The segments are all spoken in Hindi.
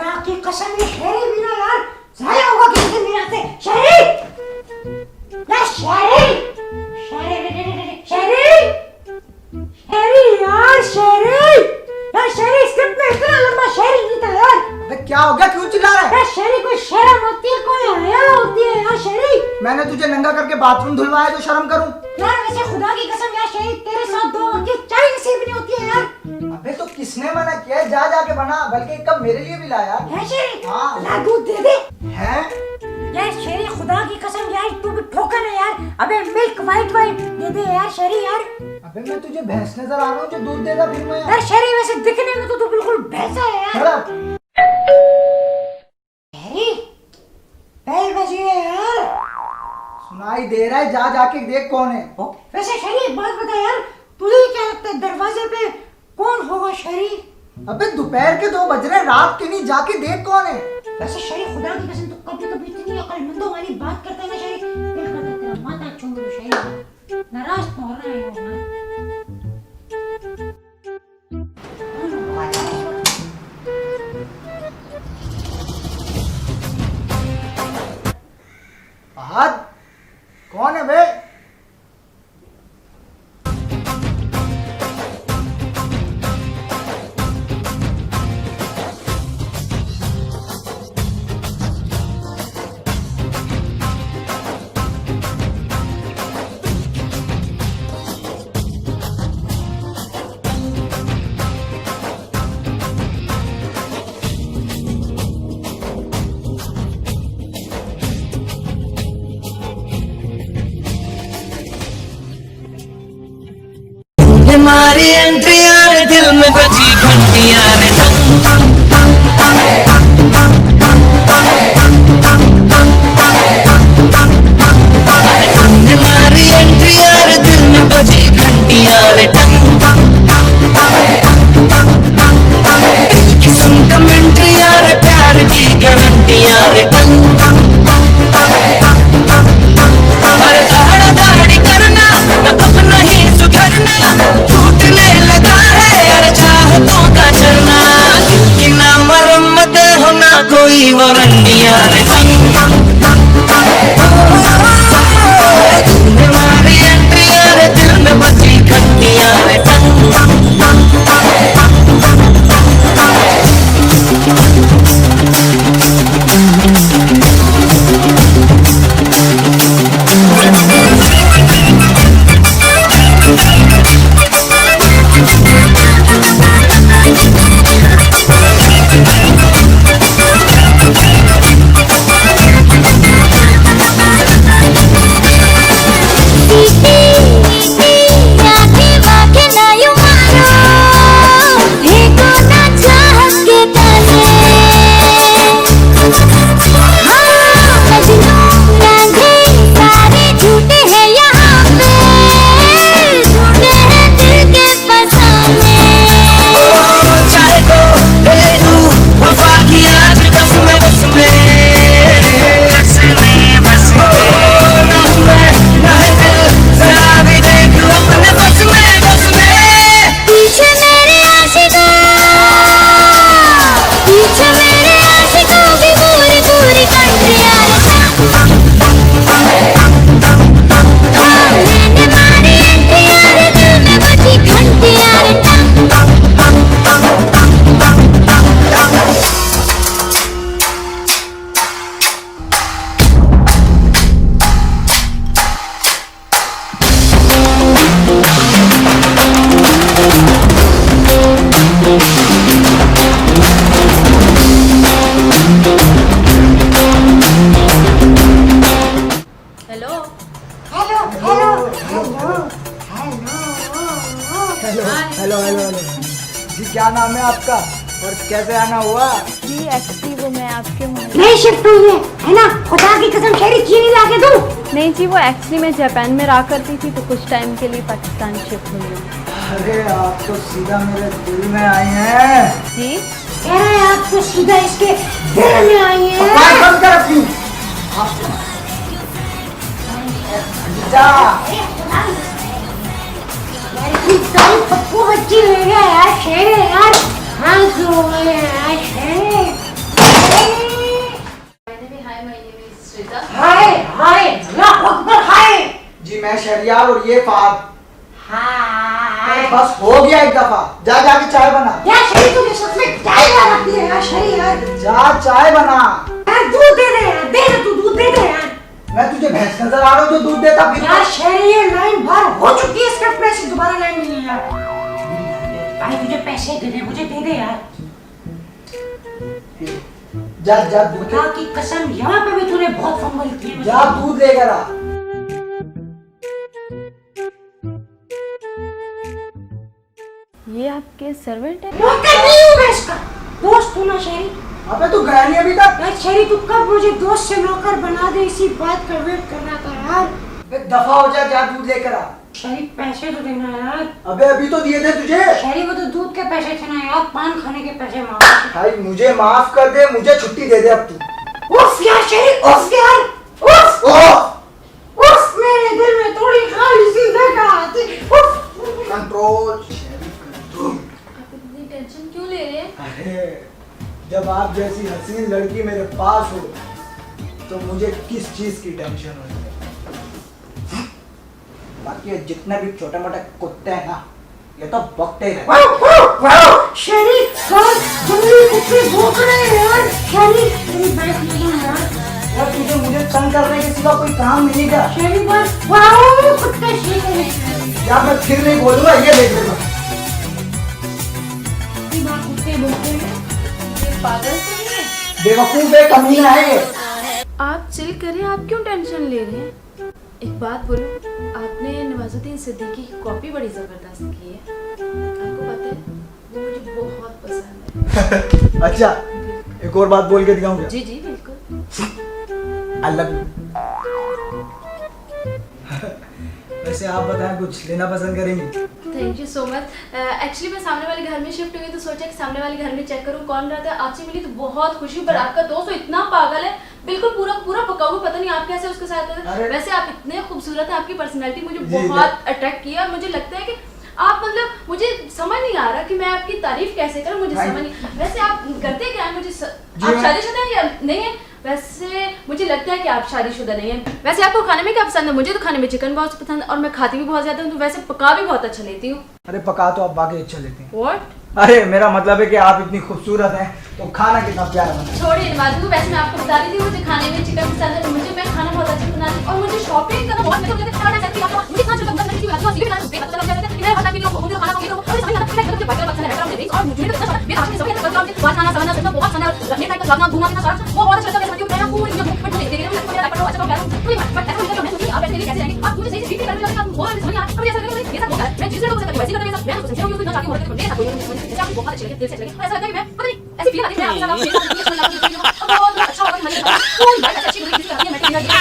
खुदा की कसम ये शेरी भी ना यार जाया होगा किसी दिन मेरा से शेरी ना शेरी शेरी शेरी शेरी यार शेरी स्क्रिप्ट में इतना लंबा शेरी नहीं था यार। अबे क्या हो गया, क्यों चिल्ला रहा है? यार शेरी कोई शर्म होती है, कोई हया होती है यार शेरी। मैंने तुझे नंगा करके बाथरूम धुलवाया जो शर्म करूं? यार वैसे खुदा की कसम यार शेरी तेरे साथ दो की चाय नसीब नहीं होती है यार। अबे तो किसने मना किया है? जा जाके बना, बल्कि एक कप मेरे लिए भी ला यार। है शेरी? हाँ। ला दूध दे दे। हैं? यार शेरी खुदा की कसम यार तू भी ठोकर है यार। अबे मिल्क वाइट वाइट दे दे यार शेरी यार। अबे मैं तुझे भैंस नजर आ रहा हूँ जो दूध देगा फिर मैं? यार शेरी वैसे दिखने में तो तू बिल्कुल भैंसा है यार। चला। शेरी बेल बजी है यार। सुनाई दे रहा है, जा जाके देख कौन है। वैसे शेरी एक बात बता यार, तुझे क्या लगता है दरवाजे पे कौन होगा शेरी? अबे दोपहर के 2 बज रहे, रात के नहीं, जाके देख कौन है। वैसे शेरी खुदा की कसम तो कभी कभी इतनी अक्लमंदों वाली बात करता है ना शेरी, दिल करता है तेरा माथा चूम दूं शेरी। नाराज तो हो रहा है ना। फहद कौन है बे? हमारी एंट्री यार दिल में बजी घंटियां रे हमारी एंट्री यार दिल में बजी घंटियां रे किस्म कमेंट्री यार प्यार की गारंटियां रे अरे दाढ़ा दाढ़ी करना न अब नहीं सुधरना, टूटने लगा है यार चाहतों का झरना, कि ना मरम्मत हो ना कोई वारंटियां रे हमारी एंट्री यार दिल में बची घंटियां रे क्या नाम है आपका और कैसे आना हुआ? जी एक्चुअली वो मैं आपके नहीं शिफ्ट हुई है ना? खुदा की कसम शेरी चीनी ला के दूं? नहीं जी, वो एक्चुअली मैं जापान में रहा करती थी तो कुछ टाइम के लिए पाकिस्तान शिफ्ट हुई हूँ। अरे आप तो सीधा मेरे दिल में आई हैं। जी कह रहे हैं आप तो सीधा इसके दिल में आई हैं। बंद कर अपनी। पप्पू बच्ची ले गया यार शेरे यार। हाँ तो यार शेरे शहरियार और ये फाद। हाँ बस हो गया एक दफा, जा जाके चाय बना। यार शहरी तुझे सच में चाय ला रखी है यार शहरी यार। जा चाय बना। यार दूध दे दे यार, दे दे तू दूध दे दे यार। मैं तुझे भैंस नजर आ रहा हूँ जो दूध देता फिर। यार शहरी ये लाइन भर हो चुकी है, इसके पैसे दोबारा लाइन नहीं है यार। भाई तुझे पैसे दे दे, मुझे दे दे यार। जा जा दूध खुदा की कसम यहाँ पे भी तूने बहुत फंबल की। जा दूध लेकर आ। ये आपके सर्वेंट है? नौकर नहीं हूँ मैं इसका, दोस्त हूँ ना शहरी। अबे तू गया नहीं अभी तक? यार शहरी तू कब मुझे दोस्त से नौकर बना दे, इसी बात का वेट कर रहा था यार। एक दफा हो जा, जा दूध लेकर आ। शहरी पैसे तो देना यार। अबे अभी तो दिए थे तुझे। शहरी वो तो दूध के पैसे थे ना यार, पान खाने के पैसे मांग। भाई मुझे माफ कर दे, मुझे छुट्टी दे दे अब तू। उफ यार शहरी, उफ यार, उफ ओह उफ, मेरे दिल में थोड़ी खाली सी जगह आती। उफ कंट्रोल। आप इतनी टेंशन क्यों ले रहे हैं? अरे जब आप जैसी हसीन लड़की मेरे पास हो तो मुझे किस चीज की टेंशन हो। बाकी ये जितने भी छोटे मोटे कुत्ते हैं ना, ये तो भौंकते ही रहते। शहरी यार, जंगली कुत्ते भौंक रहे हैं यार। शहरी तेरी बैठ नहीं है यार। यार तुझे मुझे तंग करने के सिवा कोई काम नहीं क्या? शहरी बस वाओ कुत्ते ठीक है यार मैं फिर नहीं बोलूंगा, ये देख लेगा। कुत्ते भौंकते हैं। ये पागल तो नहीं है? बेवकूफ है, कमीना है ये। आप चिल करें, आप क्यों टेंशन ले रहे हैं? एक बात बोलो, आपने नवाजुद्दीन सिद्दीकी की कॉपी बड़ी जबरदस्त की है। आपको पता है वो मुझे बहुत पसंद है। अच्छा एक और बात बोल के दिखाऊंगा। जी जी बिल्कुल। I love you. वैसे आप बताएं, कुछ लेना पसंद करेंगे? Thank you so much. Actually मैं सामने वाले घर में शिफ्ट हुई तो सोचा कि सामने वाले घर में चेक करूं कौन रहता है। आपसे मिली तो बहुत खुशी, पर आपका दोस्त तो इतना पागल है, बिल्कुल पूरा पूरा पका हुआ, पता नहीं आप कैसे उसके साथ रहते हैं। वैसे आप इतने खूबसूरत हैं, आपकी पर्सनैलिटी मुझे बहुत अट्रैक्ट किया। मुझे लगता है कि आप मतलब मुझे समझ नहीं आ रहा कि मैं आपकी तारीफ कैसे करूं, मुझे समझ नहीं। वैसे आप करते क्या है? आप शादीशुदा हैं या नहीं है? वैसे मुझे लगता है कि आप शादीशुदा नहीं है। वैसे आपको खाने में क्या पसंद है? मुझे तो खाने में चिकन बहुत पसंद है और मैं खाती भी बहुत ज्यादा हूँ, तो वैसे पका भी बहुत अच्छा लेती हूँ। अरे पका तो आप बाकी अच्छा लेते हैं। What? अरे मेरा मतलब है कि आप इतनी खूबसूरत हैं तो खाना कितना प्यारा बना है। छोड़िए बात को। वैसे मैं आपको बता रही थी मुझे खाने में चिकन पसंद है, मुझे मैं खाना बहुत अच्छा बनाती हूँ और मुझे शॉपिंग करना बहुत पसंद है। खाना चाहती हूँ मुझे खाना चाहिए, मुझे खाना चाहिए, मुझे खाना चाहिए, मैं खाता भी हूँ, मुझे खाना खाती हूँ और सभी खाना खाने मुझे बहुत पसंद है। और मुझे तो मेरा हाथ में सभी खाना मुझे बहुत खाना समझना सब बहुत पसंद है। मैं टाइप का खाना घूमना फिरना सारा वो बहुत अच्छा लगता है। मैं पूरी जो बट मुझे देखिए मुझे अच्छा लगता है। बट ऐसा मुझे मैं सोची आप ऐसे कैसे रहेंगे? आप मुझे सही से फील करने लगे, आप बहुत समझ आ अब ऐसा करेंगे ये सब होता है। मैं जिससे लोगों से वैसे करने मैं सोचती हूँ कि ना जाके होता है मेरा कोई मुझे आपको बहुत अच्छे लगे, दिल से लगे। ऐसा लगता है कि मैं पता नहीं ऐसी फील आती है मैं आपके साथ बहुत अच्छा होगा। मैं पूरी बात अच्छी मुझे दिखती है, मैं टीना जी आप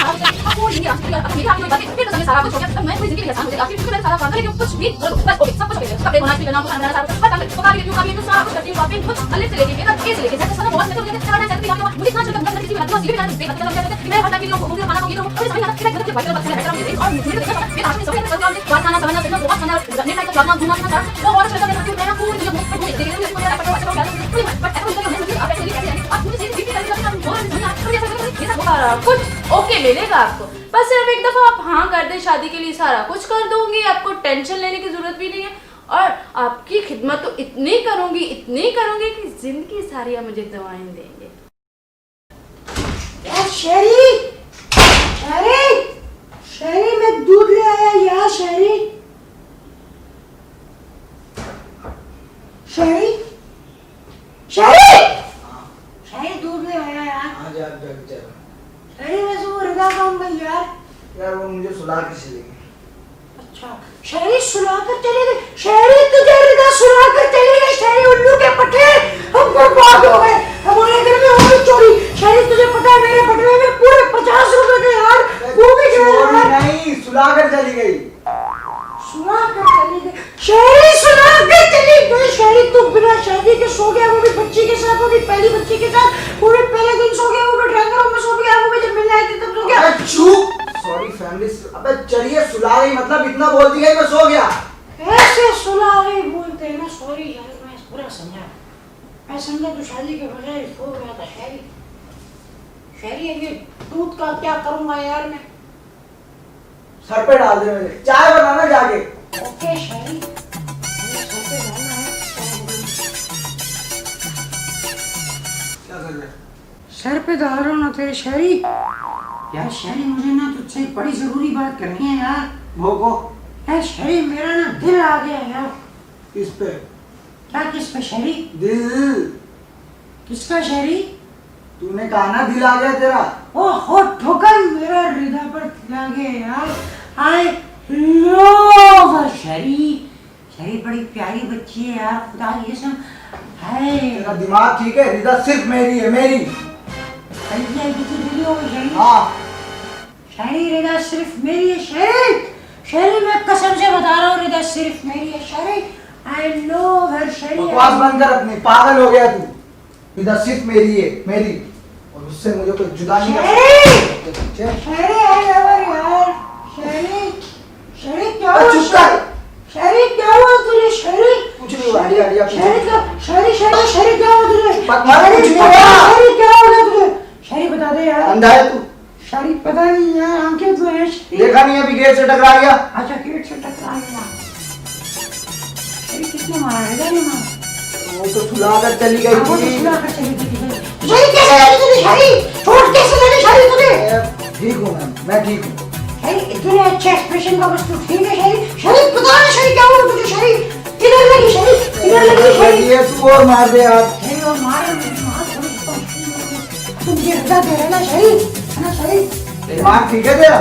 पूरी ये आप मेरी आपकी बातें फिर तो मैं सारा कुछ हो गया। मैं पूरी जिंदगी आसान हो जाएगी, फिर मैं सारा काम करेंगे कुछ भी बस ओके सब कुछ ओके। कपड़े बनाना पीना खाना सारा कुछ पता पका भी क्यों तो सारा कुछ करती हूँ। शॉपिंग कुछ अलग से लेके मेरा कैसे लेके जाते सब बहुत मैं तो मुझे खाना चाहती हूँ, मुझे खाना चाहती हूँ, किसी बात को ये भी ना देख सकते हैं। मैं खाता भी हूँ, मुझे खाना खाऊंगी तो और सभी खाना फिर घर के बाहर बच्चे बैठा हूँ और मुझे तो मेरा हाथ में सब कुछ काम बात खाना समझना सब बहुत खाना नेट का खाना घूमना फिरना वो बहुत अच्छा लगता है। मैं पूरी जो मुझे देख रही हूँ मेरा पता अच्छा पूरी बट ऐसा मुझे आप ऐसे कैसे हैं? आप मुझे सही फील करके आप बहुत समझ आ रही है ये सब सारा कुछ ओके मिलेगा आपको। बस सिर्फ एक दफा आप हाँ कर दे, शादी के लिए सारा कुछ कर दूंगी, आपको टेंशन लेने की जरूरत भी नहीं है और आपकी खिदमत तो इतनी करूंगी कि जिंदगी सारी आप मुझे दवाएं देंगे। यार शहरी मैं दूध ले आया यार। शहरी दूध ले आया यार। हाँ जा जा जा। शहरी वैसे वो रिदा कौन गई यार? यार वो मुझे सुला के चली गई। अच्छा शहरी सुलाकर चले गए? शहरी तुझे रिदा सुलाकर चले गए? शहरी उल्लू के पट्टे हम बर्बाद हो गए, हमारे घर में हो गई चोरी। शहरी तुझे पता है मेरे बटवे में पूरे 50 रुपए थे यार, वो भी चोरी नहीं, सुलाकर चली गई। सुलाकर चली गई? शहरी सुलाकर चली गई? शहरी तू बिना शादी के सो गया, वो भी बच्ची के साथ, वो भी पहली बच्ची के साथ, पूरे पहले दिन सो गया, वो भी ड्राइंग रूम में सो गया, वो भी जब मिलने आई थी तब सो गया। अबे चुप। Sorry family. अबे चलिए सुला गई मतलब इतना बोल दिया मैं सो गया। ऐसे सुला गई बोलते हैं ना। सॉरी यार मैं पूरा समझा, मैं समझा तू शादी के बजाय सो गया था। शहरी ये दूध का क्या करूंगा यार मैं? सर पे डाल दे मेरे, चाय बनाना जाके। ओके शहरी, सर पे डालना है। क्या कर रहे? सर पे डाल रहा हूँ ना तेरे शहरी। यार शहरी मुझे ना तुझसे एक बड़ी जरूरी बात करनी है यार। वो यार शहरी मेरा ना दिल आ गया यार। किस पे? क्या किस पे शहरी? दिल। किसका शहरी? तूने कहा ना दिल आ गया तेरा। ओहो ठोकर मेरा हृदय पर दिल आ गया यार। आई लव शहरी। शहरी बड़ी प्यारी बच्ची है यार, खुदा की कसम। हाय तेरा दिमाग ठीक है? रिदा सिर्फ मेरी है, मेरी। हाँ शहरी रिदा सिर्फ मेरी है शहरी। शहरी मैं कसम से बता रहा हूँ रिदा सिर्फ मेरी है शहरी। आई लव हर शहरी। बकवास बंद कर अपनी, पागल हो गया तू। रिदा सिर्फ मेरी है, मेरी, और उससे मुझे कोई जुदा नहीं कर सकता। शहरी आई लव हर यार। शहरी शहरी क्या हुआ? चुप कर। शहरी क्या हुआ तुझे? शहरी कुछ नहीं हुआ। आइडिया शहरी क्या? शहरी क्या हुआ तुझे? कुछ नहीं हुआ। शहरी क्या हो गया तुझे? शहरी बता दे यार। अंधा है तू? शहरी पता नहीं यार, आंखें तो है। देखा नहीं अभी गेट से टकरा गया। अच्छा गेट से टकरा गया। शहरी किसने मारा? रिदा ने मारा। वो तो सुला कर चली गई वो तो थी। सुला कर चली गई थी। शहरी कैसे लगी तुझे? शहरी चोट कैसे लगी शहरी तुझे? ठीक हूँ मैं ठीक हूँ। शहरी इतने अच्छे एक्सप्रेशन का बस तू ठीक है शहरी? शहरी बता ना शहरी क्या हुआ तुझे? शहरी किधर लगी? शहरी किधर लगी? शहरी ये तू और मार दे यार। शहरी और मार तुम मुझे रिदा दे रहे ना शहरी, है ना शहरी? दिमाग ठीक है तेरा?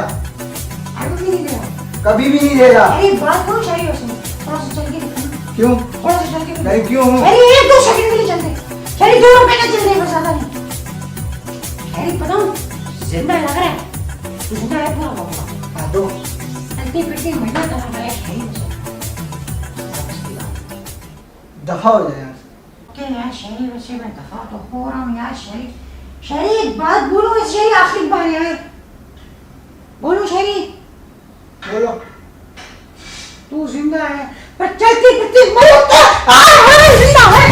अभी भी नहीं दे रहा। कभी भी नहीं देगा। शहरी बात करो शहरी उसमें। थोड़ा सा चल के दिखाना। क्यों? थोड़ा सा चल के दिखाना। नहीं क्यों? शहरी 1-2 सेकंड के लिए चलते। शहरी 2 रुपए का चल रहे बस, ज्यादा नहीं। शहरी बताऊं जिंदा लग रहा है? जिंदा है पूरा होगा। दो चलती फिरती महीना चला गया शहरी मुझे। दफा हो जाए यार। ओके यार शहरी वैसे मैं दफा तो हो रहा हूँ यार शहरी। शहरी एक बात बोलो इस शहरी आखिरी बार यार। बोलो शहरी। बोलो। तू जिंदा है पर चलती फिरती मौत है। जिंदा है।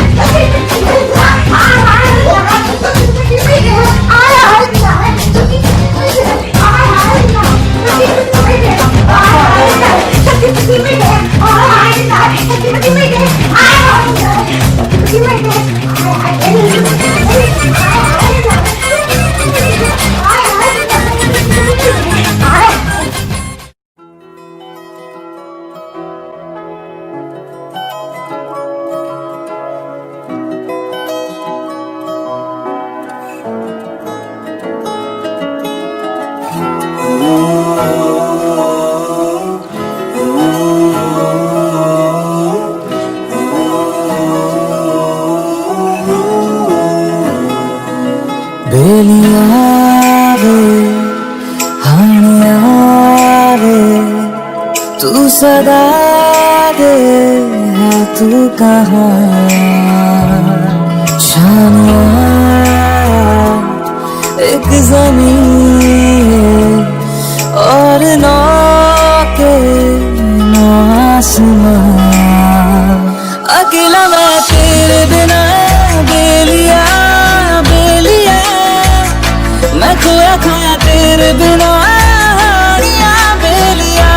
बेलिया रे हानिया रे तू सदा दे है तू कहाँ शानिया एक ज़मीन और नौ के नौ आसमां अकेला मैं तेरे बिना बेलिया बेलिया मैं खोया खोया तेरे बिना हानिया बेलिया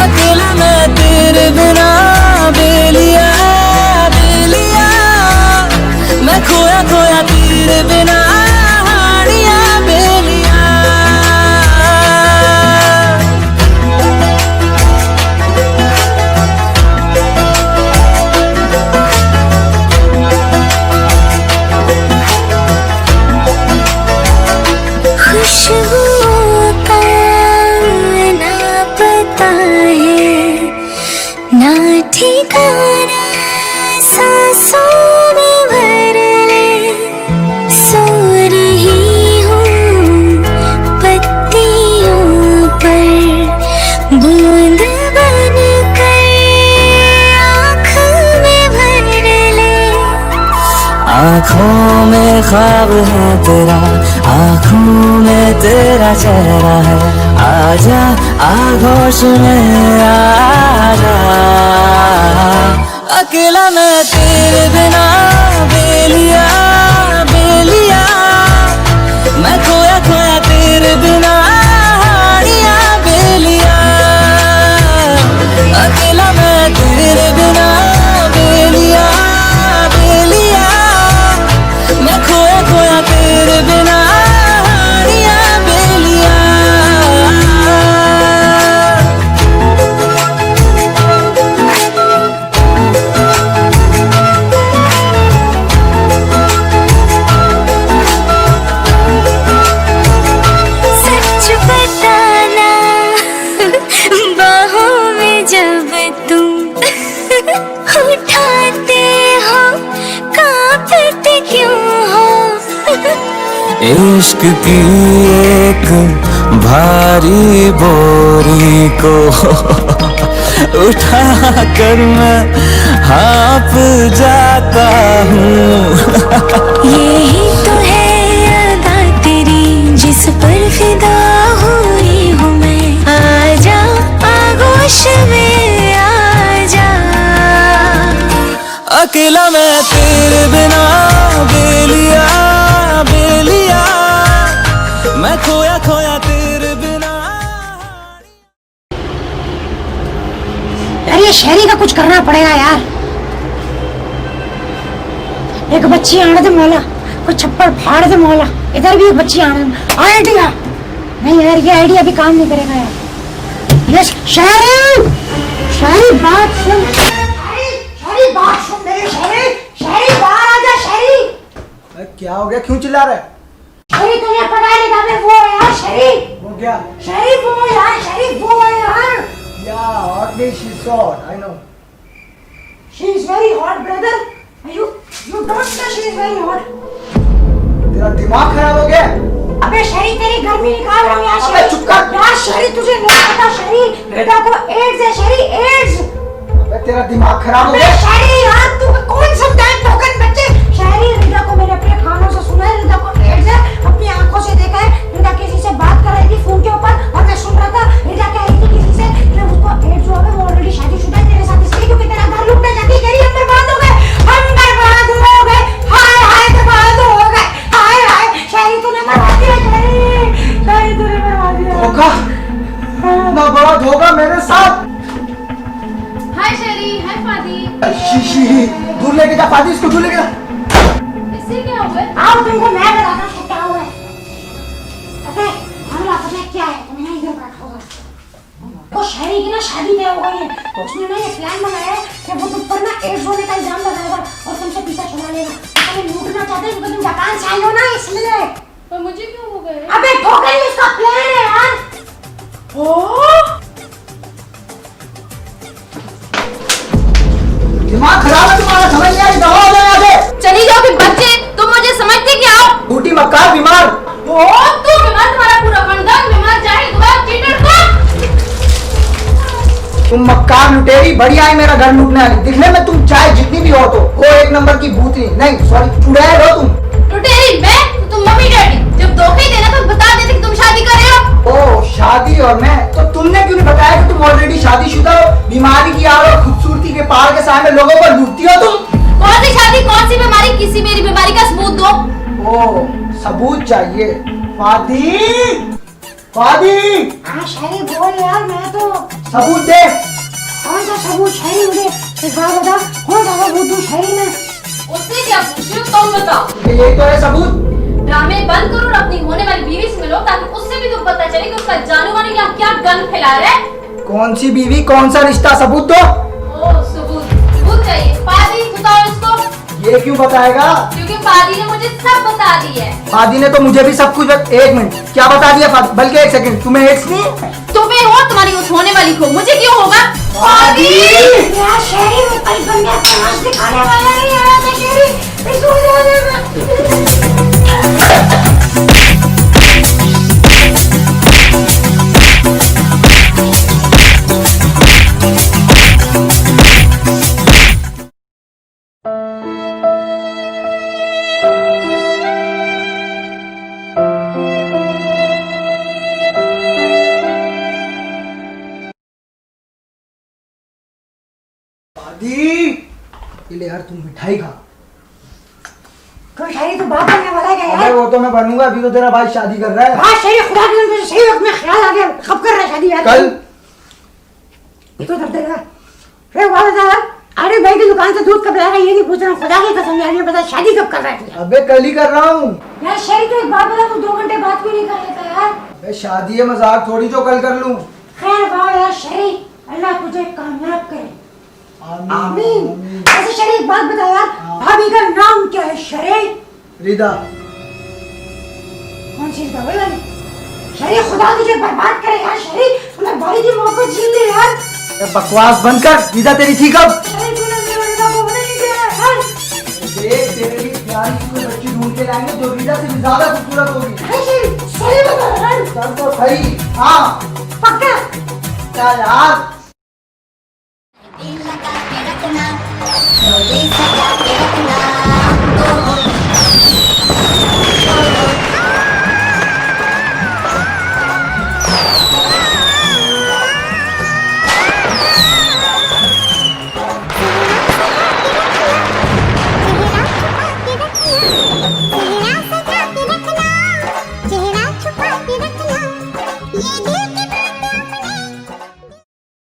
अकेला मैं तेरे बिना बेलिया बेलिया मैं खोया खोया तेरे बिना हानिया बेलिया खुशबुओं का ना पता है ना ठिकाना सांसों में भर ले सो रही हूँ पत्तियों पर बूंद बन कर आँख में भर ले आँखों में ख्वाब है तेरा आँखों में तेरा चेहरा है आजा आगोश में आजा अकेला मैं तेरे बिना बेलिया बेलिया मैं खोया खोया तेरे बिना हानिया इश्क की एक भारी बोरी को उठा कर मैं हाँप जाता हूँ। यही तो है अदा तेरी जिस पर फिदा हुई हूँ मैं। आजा आगोश में आजा। अकेला मैं तेरे बिना बेलिया बेलिया, मैं खोया खोया तेरे बिना। यार ये शहरी का कुछ करना पड़ेगा यार। एक बच्ची आने दे मौला, कुछ छप्पड़ फाड़ दे मौला। इधर भी एक बच्ची आने दे। आइडिया नहीं यार, ये आइडिया भी काम नहीं करेगा यार। यस शहरी, शहरी बात सुन, शहरी बात सुन मेरी। शहरी, शहरी बाहर आजा शहरी। अरे क्या हो गया, क्यों चिल्ला रहा है? शहरी तुझे पता है नहीं वो है यार शहरी। वो क्या? शहरी वो यार, शहरी वो है यार। Yeah, hotly she's hot. I know. She is very hot, brother. You don't say she is very hot. तेरा दिमाग खराब हो गया? अबे शहरी तेरी गर्मी निकाल रहा हूँ यार। अबे चुप कर। यार शहरी तुझे नहीं पता शहरी, बेटा को एड्स है शहरी, एड्स। अबे तेरा दिमाग खराब हो अबे गया? शहरी यार तू कौन समझाए टोकन बच्चे। शहरी रिदा को मैंने अपने कानों से सुना है, रिदा को एड्स है, अपनी आंखों से देखा है। रिदा किसी से बात कर रही थी फोन के ऊपर और मैं सुन रहा था। रिदा कह रही थी किसी से कि उसको एड्स हुआ है, वो ऑलरेडी शादीशुदा है तेरे साथ, इसलिए क्योंकि तेरा घर लुटना चाहती है। कह रही हम बर्बाद हो गए, हम बर्बाद हो गए, हाय हाय बर्बाद हो गए, हाय हाय। शहरी तूने मरवा दिया, शहरी शहरी तूने मरवा दिया। धोखा, ना बड़ा धोखा मेरे साथ। हाय शेरी, हाय फादी। शीशी, दूर लेके जा फादी, इसको दूर लेके जा। इससे क्या हुआ? आओ तुमको मैं बताता हूँ क्या हुआ है। अबे हमला पता है क्या है, तुम ना इधर बैठो होगा। वो शहरी की ना शादी तय हो गई है, तो उसने ना ये प्लान बनाया है कि वो तुम पर ना एड्स होने का इल्जाम लगाएगा और तुमसे पीछा छुड़ा लेगा। तुम्हें लूटना चाहते हैं क्योंकि तुम जापान से आई हो ना, इसलिए। पर मुझे क्यों हो गए? अबे ठोकर ही उसका प्लान है यार। ओ दिमाग खराब है तुम्हारा, समझ नहीं आ रही? दवा हो जाए आगे। चली जाओ फिर बच्चे, तुम मुझे समझते क्या हो? टूटी मक्कार बीमार। ओ तू बीमार, तुम्हारा पूरा खानदान बीमार, जाहिल गवाह, चीटर को। तुम मक्कार लुटेरी, बढ़िया है मेरा घर लूटने वाली। दिखने में तुम चाहे जितनी भी हो तो वो एक नंबर की भूतनी, नहीं सॉरी चुड़ैल हो तुम। लुटेरी मैं, तुम मम्मी डैडी जब धोखे देना तो बता देते कि तुम शादी कर रहे हो। ओ शादी और मैं, तो तुमने क्यों नहीं बताया कि तुम ऑलरेडी शादीशुदा हो, बीमारी की आड़ और खूबसूरती के पहाड़ के सामने लोगों को लूटती हो तुम? कौन सी शादी, कौन सी बीमारी? किसी मेरी बीमारी का सबूत दो। ओ सबूत चाहिए? फादी, फादी हाँ शहरी बोल यार, मैं तो सबूत दे। कौन सा सबूत शहरी? मुझे एक बात बता, कौन सा सबूत दूं शहरी में? उससे क्या पूछ रहे हो तुम बताओ। यही तो है सबूत। ड्रामे बंद करो और अपनी होने वाली बीवी से मिलो ताकि उससे भी तुम पता चले कि उसका जानू वानी यहाँ क्या गन फैला रहा है। कौन सी बीवी, कौन सा रिश्ता, सबूत दो। ओ सबूत, सबूत चाहिए। पादी बताओ इसको। ये क्यों बताएगा? क्योंकि पादी ने मुझे सब बता दी है। फादी ने तो मुझे भी सब कुछ। एक मिनट, क्या बता दिया फादी? बल्कि एक सेकंड, तुम्हें एड्स नहीं है? तुम्हें हो, तुम्हारी उस होने वाली को, मुझे क्यों होगा? पादी यार शहरी में कोई बंदा तमाश दिखाने वाला नहीं आया था शहरी, इस वजह से ले यार, तुम मिठाई खा। कोई शहरी तो बात करने वाला है क्या अबे यार? वो तो मैं बनूंगा, अभी तो तेरा भाई शादी कर रहा है। हाँ शहरी, खुदा की कसम सही वक्त में ख्याल आ गया। कब कर रहा है शादी यार? कल। ये तो दर्द है। फिर बात बता, अरे भाई की दुकान से दूध कब लाएगा ये नहीं पूछ रहा हूँ, खुदा की कसम यार। ये बता शादी कब कर रहा है? अबे कल ही कर रहा हूँ यार शहरी तो एक बात बता, तू 2 घंटे बात क्यों नहीं कर लेता यार? अबे शादी है, मजाक थोड़ी जो कल कर लूँ। खैर वाह यार शहरी, अल्लाह तुझे कामयाब करे। आमीन। ऐसे शहरी एक बात बता यार, भाभी का नाम क्या है शहरी? रिदा। कौन सी रिदा? वही वाली? शहरी खुदा तुझे बर्बाद करे यार शहरी, तूने भाई की मोहब्बत छीन ली यार। बकवास बंद कर, रिदा तेरी थी कब? शहरी तूने मेरे रिदा को होने नहीं दिया यार। देख तेरे लिए प्यारी सी कोई बच्ची ढूंढ के लाएंगे जो रीटा से भी ज्यादा खूबसूरत होगी। अरे शेरी सही बता रहा है। चल तो सही। हाँ पक्का। क्या यार, दिल लगा के रखना, दिल सजा के रखना।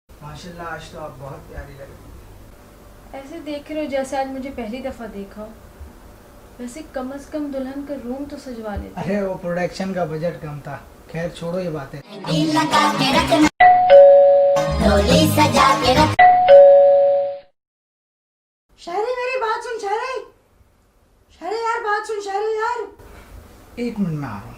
माशाल्लाह आज तो आप बहुत प्यारी लग रही। ऐसे देख रहे हो जैसे आज मुझे पहली दफा देखा हो। वैसे कम से कम दुल्हन का रूम तो सजवा लेते। अरे वो प्रोडक्शन का बजट कम था, खैर छोड़ो ये बातें। दिल लगा के रखना, डोली सजा के रखना। शेरी मेरी बात सुन शेरी। शेरी यार बात सुन शेरी यार। 1 मिनट में आ रहा हूँ।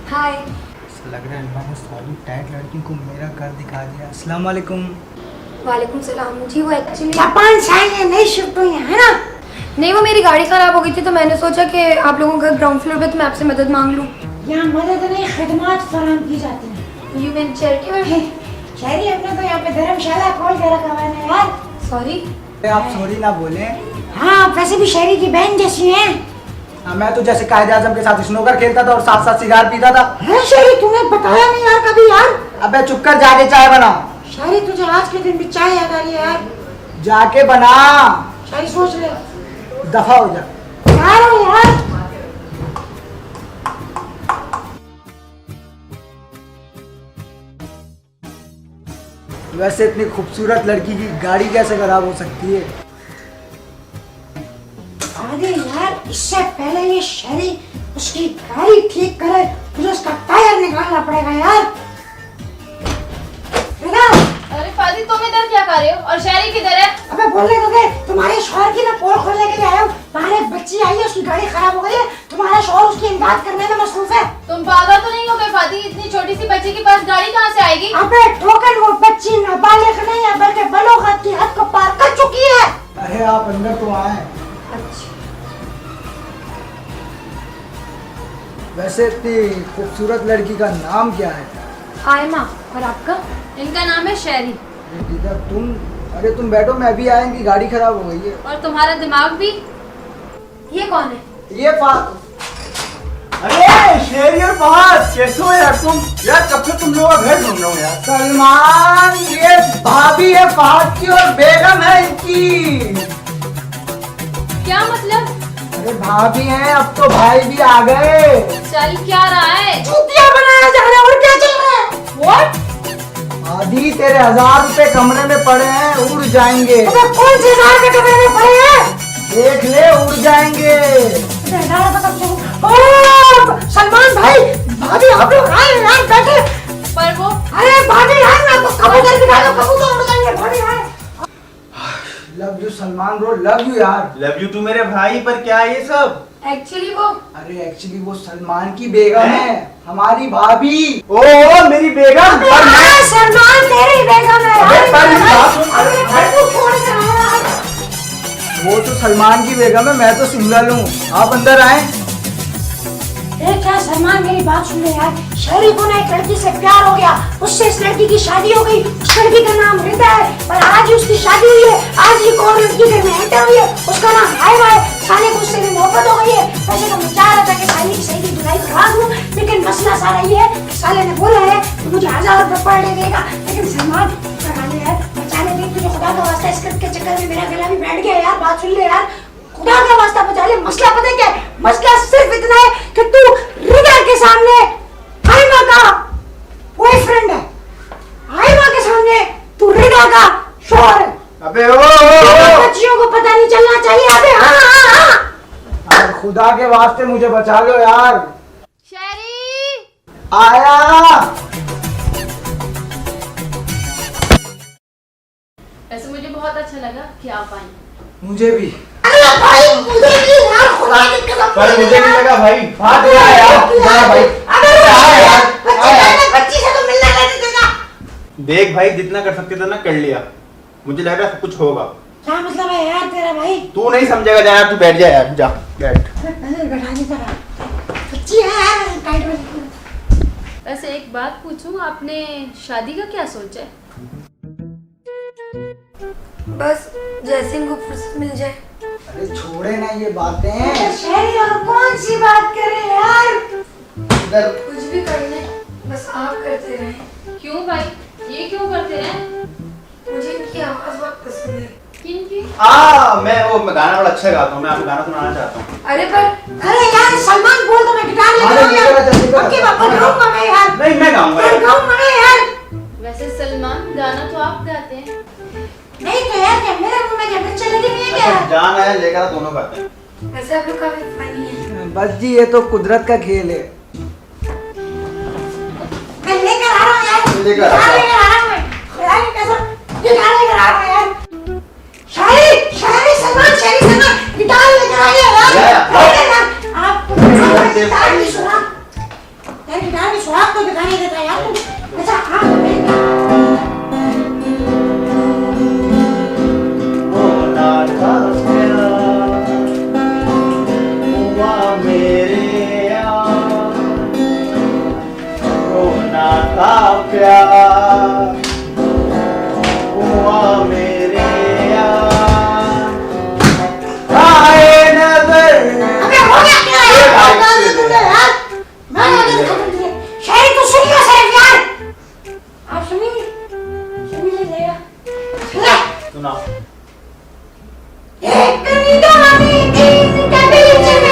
हाय। लग रहा है अल्लाह ने सारी टाइट लड़की को मेरा घर दिखा दिया। अस्सलाम वालेकुम। वालेकुम सलाम जी। वो एक्चुअली जापान से आई है, नई शिफ्ट हुई है ना? नहीं, वो मेरी गाड़ी खराब हो गई थी तो मैंने सोचा कि आप लोगों का ग्राउंड फ्लोर पे तो मैं आपसे मदद मांग लूं। यहाँ मदद नहीं खिदमत फराहम की जाती है। यू मीन चैरिटी में? शेरी अपने तो यहाँ पे धर्मशाला खोल के रखा हुआ है यार। सॉरी। आप सॉरी ना बोले। हाँ वैसे भी शेरी की बहन जैसी है। मैं तो जैसे कायदे आजम के साथ स्नूकर खेलता था और साथ साथ सिगार पीता था। है शेरी तूने बताया नहीं यार कभी यार। अबे चुप कर, जाके चाय बना। शेरी तुझे आज के दिन भी चाय याद आ रही है यार। जाके बना। शेरी सोच ले। दफा हो जा। यार हो यार। वैसे इतनी खूबसूरत लड़की की गाड़ी कैसे खराब हो सकती है? अरे यार इससे पहले ये शेरी उसकी गाड़ी ठीक करे तुझे उसका टायर निकालना पड़ेगा यार। बेटा अरे फादी तुम इधर क्या कर रहे हो और शेरी किधर है? अबे बोलने को गए तुम्हारे शौहर की ना पोल खोलने के लिए आया हूँ। तुम्हारे बच्ची आई है उसकी गाड़ी खराब हो गई है, तुम्हारा शौहर उसकी इमदाद करने में मसरूफ है। तुम पागल तो नहीं हो गए फादी? इतनी छोटी सी बच्ची के पास गाड़ी कहाँ से आएगी? अबे टोकन वो बच्ची नाबालिग नहीं है बल्कि बलोगत की हद को पार कर चुकी है। अरे आप अंदर तो आए। अच्छा। वैसे इतनी खूबसूरत लड़की का नाम क्या है? आयमा। और आपका? इनका नाम है शेरी। तुम, अरे तुम बैठो, मैं भी आया, इनकी गाड़ी खराब हो गई है। और तुम्हारा दिमाग भी। ये कौन है? ये अरे शेरी और फहद कैसे हो यार तुम? यार कब से तुम लोग घर ढूंढ रहे हो यार। सलमान, ये भाभी है फहद की और बेगम है इनकी। क्या मतलब? अरे भाभी हैं, अब तो भाई भी आ गए। चल क्या रहा है? चूतिया बनाया जा रहा है और क्या चल रहा है? What? आदि तेरे 1000 रुपए कमरे में पड़े हैं, उड़ जाएंगे। अबे कौन से 1000 के कमरे में पड़े हैं? देख ले, उड़ जाएंगे। सलमान भाई भाभी आप लोग आए यार बैठे। पर वो अरे भाभी आए ना तो कबूतर दिखा दो, कबूतर उड़ जाएंगे। भाभी आए। Love you Salman bro, love you यार। लव यू टू मेरे भाई, पर क्या है ये सब? एक्चुअली वो अरे एक्चुअली वो सलमान की बेगम है, हमारी भाभी। ओ मेरी बेगम। पर मैं हाँ, सलमान तेरी बेगम है। अबे, अरे, पर अरे, बात सुन। अरे, भाई, तू छोड़ के आया यार। वो तो सलमान की बेगम है, मैं तो सिंगल हूँ। आप अंदर आए। देख क्या सलमान मेरी बात सुन ले यार। शेरी को ना एक लड़की से प्यार हो गया, उससे इस लड़की की शादी हो गई। उस लड़की का नाम रिदा है, पर आज ही उसकी शादी हुई है। आज ही कौन लड़की घर में एंटर हुई है, उसका नाम हाइवा है। साले को उससे भी मोहब्बत हो गई है। वैसे तो मैं चाह रहा था कि साले की सही की धुलाई करा दूं, लेकिन मसला सारा ये है कि साले ने बोला है कि मुझे 1000 रुपए पर डे देगा। लेकिन सलमान है बचाने देख तुझे खुदा का वास्ता स्क्रिप्ट के चक्कर में मेरा गला भी बैठ गया यार। बात सुन ले यार, खुदा का वास्ता बचा ले। मसला पता है क्या है? मसला सिर्फ इतना है कि तू रिदा के सामने आइमा का बॉयफ्रेंड है, आइमा के सामने तू रिदा का शौहर है। अबे ओ बच्चियों को पता नहीं चलना चाहिए। अबे हाँ। यार खुदा के वास्ते मुझे बचा लो यार। शेरी आया। वैसे मुझे बहुत अच्छा लगा कि आप आई। मुझे भी। अरे भाई मुझे भी यार, खुदा की कसम। पर मुझे नहीं लगा भाई। हाँ तो यार जा भाई। अबे बच्ची से तो मिलना नहीं देगा। देख भाई, जितना कर सकते थे ना कर लिया। मुझे लग रहा है सब कुछ होगा। क्या मतलब है यार तेरा भाई? तू नहीं समझेगा, जा यार, तू बैठ जा यार, जा बैठ। बैठा नहीं पड़ा। बच्ची है यार, टाइट में। वैसे एक बात पूछूं, आपने शादी का क्या सोचा है? बस जैसे इनको फुर्सत मिल जाए। अरे छोड़े ना ये बातें। शहरी और कौन सी बात करे यार? इधर कुछ भी करने बस आप करते रहें। क्यों भाई, ये क्यों करते हैं? मुझे इनकी आवाज बहुत पसंद है। किनकी? मैं गाना बड़ा अच्छा गाता हूँ। मैं आपको गाना सुनाना चाहता हूँ। अरे पर अरे यार सलमान बोल तो मैं गिटार लेके अरे आऊंगा। निकल जल्दी कर। आपके पापा गाऊंगा मैं यार। नहीं, मैं गाऊंगा यार। गाऊंगा मैं यार। वैसे सलमान, गाना तो आप गाते हैं। नहीं तो यार, क्या मेरे मुंह में क्या मिर्च लगी हुई है क्या? जान आया लेकर आ, दोनों गाते हैं। वैसे आप लोग काफी फनी है। बस जी ये तो कुदरत का खेल है। मैं लेकर आ रहा हूँ यार। लेकर आ गिटार लेकर आ रहा हूँ मैं। खुदा की कसम, गिटार लेकर आ रहा हूँ यार। शायरी सलमान गिटार लेकर आ गया यार। यार आपको गिटार की सुराग, यार गिटार की सुराग तो दिखाई नहीं देता यार तू। अच्छा हाँ प्यार हुआ मेरे यार, आए नजर। अबे हो गया क्या यार? तुमने यार मैं आगे खत्म किया। शायरी तो सुनिए साहब यार, आप सुनिए, सुन लीजिएगा। सुना। एक निगाह तीन के बीच में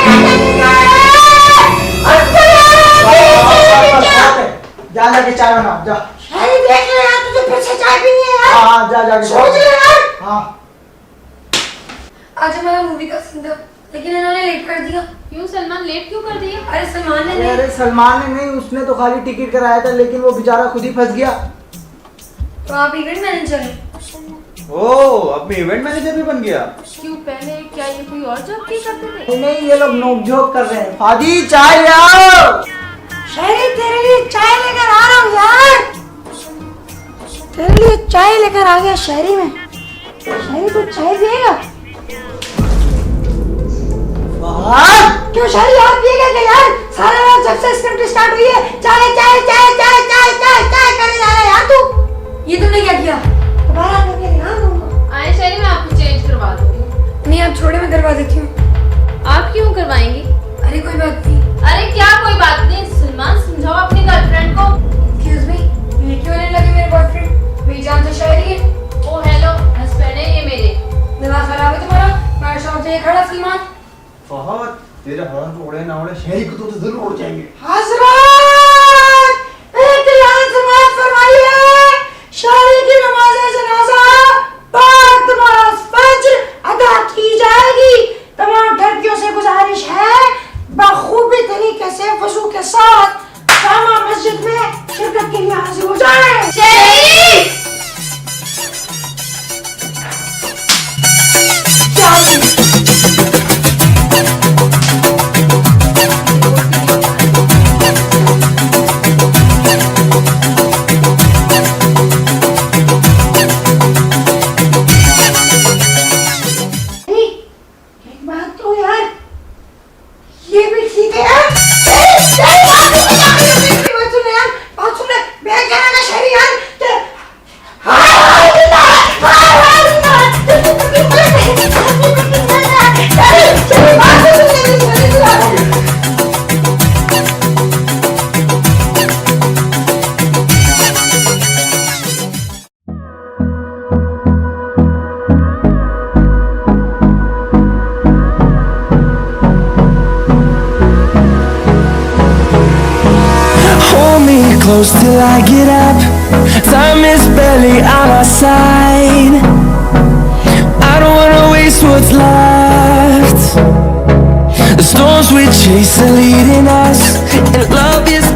जा जाके चाय बनाओ जा। शायरी देख ले यार, तुझे फिर से चाय पीनी है यार। हाँ जा जाके सोच ले यार। हाँ आज हमारा मूवी का सीन था लेकिन इन्होंने लेट कर दिया। क्यों सलमान, लेट क्यों कर दिया? अरे सलमान ने नहीं। अरे सलमान ने नहीं, उसने तो खाली टिकट कराया था लेकिन वो बेचारा खुद ही फंस गया। तो आप इवेंट मैनेजर हैं। ओह, अब मैं इवेंट मैनेजर भी बन गया। क्यों, पहले क्या ये कोई और जॉब किया करते थे? नहीं नहीं, ये लोग नोक-झोंक कर रहे हैं। फादी चाय ले आओ। शायरी तेरे लिए चाय लेकर आ रहा हूँ यार, तेरे लिए चाय लेकर आ गया शायरी में। शायरी को चाय पिएगा? क्यों शायरी यार पिएगा क्या यार? सारा रात जब से स्क्रिप्ट स्टार्ट हुई है चाय चाय चाय चाय चाय चाय चाय करे जा रहा है यार तू। ये तुमने क्या किया? दोबारा करके ध्यान दूंगा। आए शायरी, मैं आपको चेंज करवा दूंगी। नहीं आप छोड़े, मैं करवा देती हूँ। आप क्यों करवाएंगी? अरे कोई बात नहीं। अरे क्या कोई बात नहीं, सलमान समझाओ अपनी गर्लफ्रेंड को। एक्सक्यूज मी, ये क्यों नहीं लगे मेरे बॉयफ्रेंड? मेरी जान तो शायरी है। ओ हेलो, हस्बैंड है ये मेरे। दिमाग खराब है तुम्हारा? मैं शौक से खड़ा सलमान। बहुत तेरे हॉर्न तो उड़े ना उड़े, शहरी को तो जरूर उड़ जाएंगे। हज़रात, एक लाइन समाअत फरमाइए। शायरी की नमाज़ जनाजा बाद नमाज फज्र अदा की जाएगी। तमाम लड़कियों से गुजारिश है बखूबी तरीके से वजू के साथ जामा मस्जिद में शिरकत के लिए हाजिर हो जाएं। शेरी! एक बात तो यार, ये भी ठीक है यार। बात सुन यार, बात सुन। मैं कह रहा था शहरी यार close till I get up. Time is barely on our side. I don't wanna waste what's left. The storms we chase are leading us, and love is